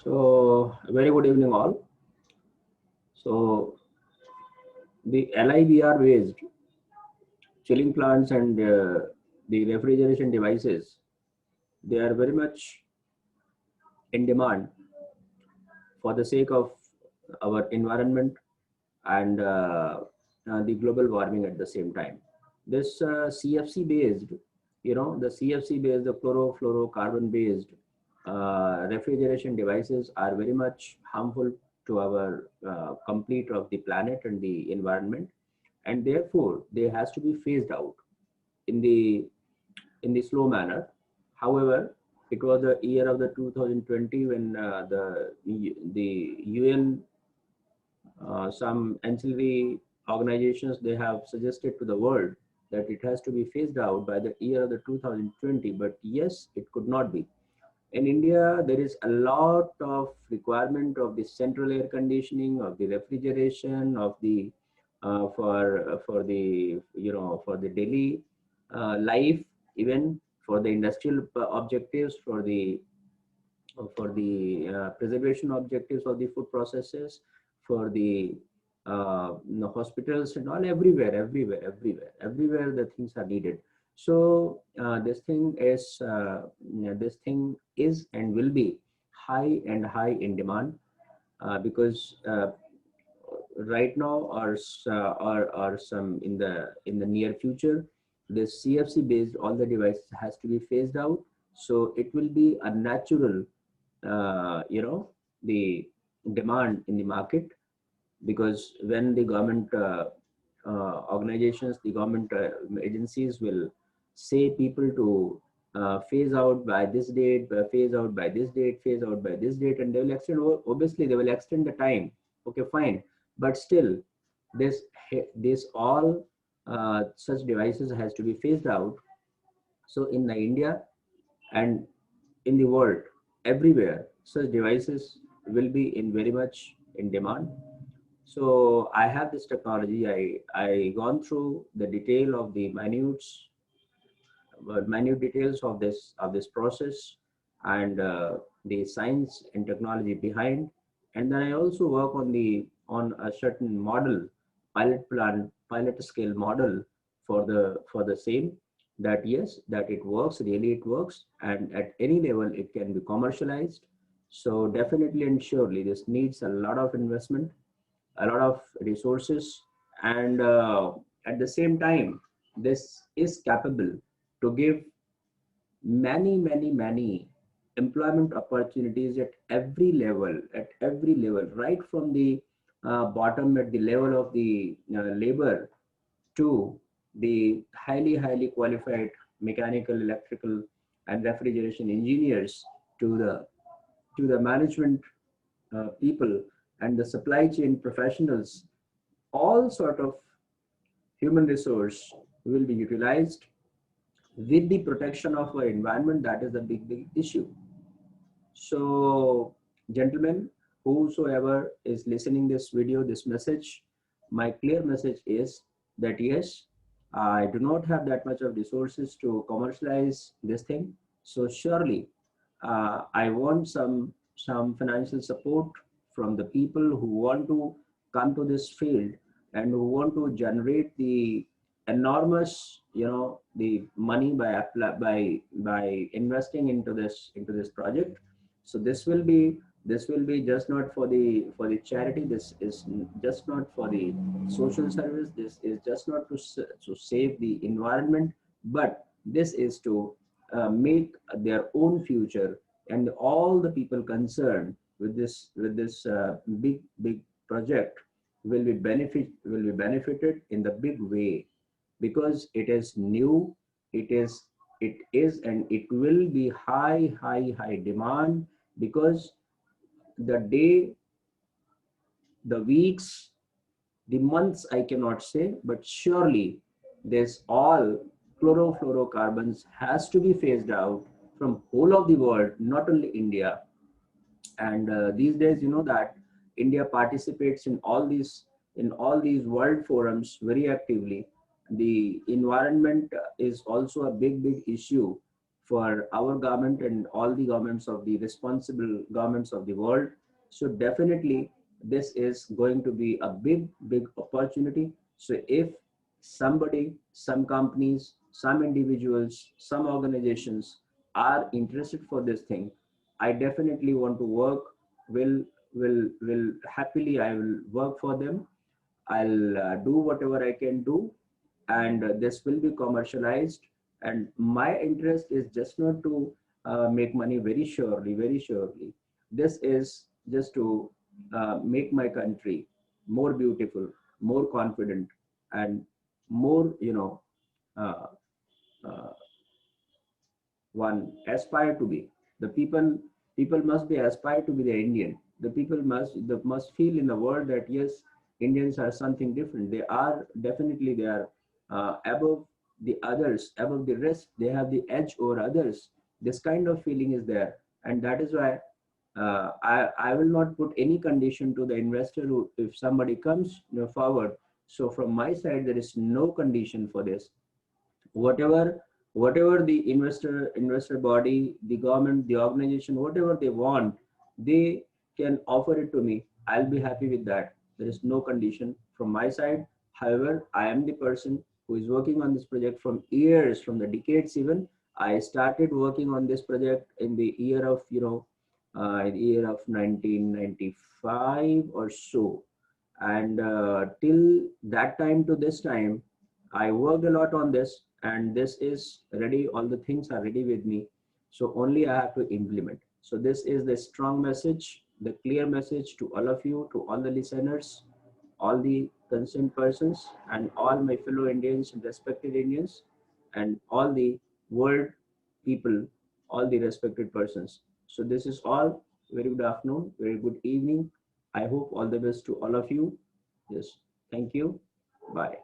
So, very good evening, all. So, the LIBR based chilling plants and the refrigeration devices, they are very much in demand for the sake of our environment and the global warming at the same time. This CFC based, the CFC based, the chlorofluorocarbon based refrigeration devices are very much harmful to our complete of the planet and the environment, and therefore they has to be phased out in the slow manner. However, it was the year of the 2020 when the UN, some ancillary organizations, they have suggested to the world that it has to be phased out by the year of the 2020. But yes, it could not be. In India, there is a lot of requirement of the central air conditioning, of the refrigeration, of the for the for the daily life, even for the industrial objectives, for the preservation objectives of the food processes, for the hospitals and all, everywhere the things are needed. So this thing is and will be high in demand, because right now or some in the near future, this CFC based all the devices has to be phased out. So it will be a natural the demand in the market, because when the government organizations, the government agencies will say people to phase out by this date, phase out by this date, phase out by this date, and they will extend, obviously they will extend the time. Okay, fine. But still, this all such devices has to be phased out. So in the India and in the world, everywhere, such devices will be in very much in demand. So I have this technology. I gone through the detail of the minute details of this process, and the science and technology behind. And then I also work on a certain model, pilot scale model for the same, that yes, that it works, really it works, and at any level it can be commercialized. So definitely and surely this needs a lot of investment, a lot of resources, and at the same time, this is capable to give many employment opportunities at every level, right from the bottom, at the level of the labor, to the highly qualified mechanical, electrical, and refrigeration engineers, to the management people and the supply chain professionals. All sort of human resource will be utilized with the protection of our environment. That is the big issue. So, gentlemen, whosoever is listening this video, this message, my clear message is that yes, I do not have that much of resources to commercialize this thing. So surely, I want some financial support from the people who want to come to this field and who want to generate the enormous, the money by investing into this project. So this will be just not for the charity. This is just not for the social service. This is just not to save the environment, but this is to make their own future, and all the people concerned with this big project will be benefited in the big way, because it is new, it is and it will be high demand, because the day, the weeks, the months, I cannot say, but surely this all chlorofluorocarbons has to be phased out from whole of the world, not only India. And these days, you know that India participates in all these world forums very actively. The environment is also a big issue for our government and all the governments of the responsible governments of the world. So definitely this is going to be a big opportunity. So if somebody, some companies, some individuals, some organizations are interested for this thing, I definitely want to work, will happily, I will work for them. I'll do whatever I can do, and this will be commercialized. And my interest is just not to make money very surely, very surely. This is just to make my country more beautiful, more confident, and more, uh, uh, one aspire to be. The people must be aspire to be the Indian. The people must feel in the world that yes, Indians are something different. They are definitely, they are above the others, above the rest. They have the edge over others. This kind of feeling is there, and that is why I will not put any condition to the investor who, if somebody comes, forward. So from my side, there is no condition for this. Whatever the investor body, the government, the organization, whatever they want, they can offer it to me. I'll be happy with that. There is no condition from my side. However, I am the person who is working on this project from years, from the decades. Even I started working on this project in the year of, in the year of 1995 or so. And till that time to this time, I worked a lot on this, and this is ready. All the things are ready with me. So only I have to implement. So this is the strong message, the clear message to all of you, to all the listeners, all the concerned persons, and all my fellow Indians and respected Indians, and all the world people, all the respected persons. So this is all. Very good afternoon, very good evening. I hope all the best to all of you. Yes. Thank you. Bye.